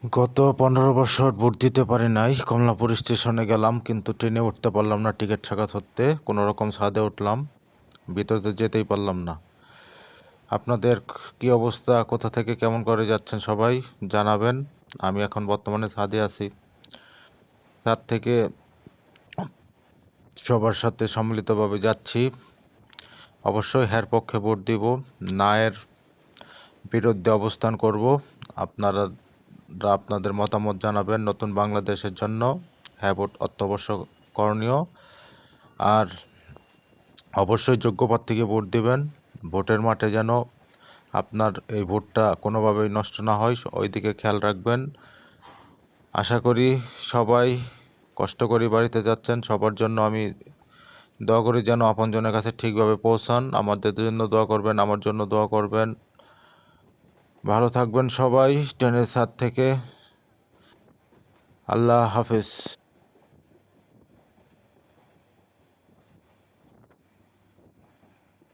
গত 15 বছর ভোট দিতে পারি নাই। কমলাপুর স্টেশনে গেলাম, কিন্তু ট্রেনে উঠতে পারলাম না টিকিট ছাড়া সত্ত্বে। কোনো রকম ছাদে উঠলাম, ভিতরে যেতেই পারলাম না। আপনাদের কি অবস্থা? কোথা থেকে কেমন করে যাচ্ছেন সবাই জানাবেন। আমি এখন বর্তমানে ছাদে আছি। ছাদ থেকে সবার সাথে সম্মিলিতভাবে যাচ্ছি। অবশ্যই হ্যার পক্ষে ভোট দিব, না এর বিরুদ্ধে অবস্থান করব। আপনারা আপনাদের মতামত জানাবেন। নতুন বাংলাদেশের জন্য হ্যাঁ ভোট অত্যাবশ্যক করণীয়। আর অবশ্যই যোগ্য প্রার্থীকে ভোট দিবেন। ভোটের মাঠে যেন আপনার এই ভোটটা কোনোভাবেই নষ্ট না হয়, ওই দিকে খেয়াল রাখবেন। আশা করি সবাই কষ্ট করে বাড়িতে যাচ্ছেন। সবার জন্য আমি দোয়া করি যেন আপনজনের কাছে ঠিকভাবে পৌঁছান। আমাদের জন্য দোয়া করবেন, আমার জন্য দোয়া করবেন। ভালো থাকবেন সবাই। ট্রেনের ছাদ থেকে আল্লাহ হাফেজ।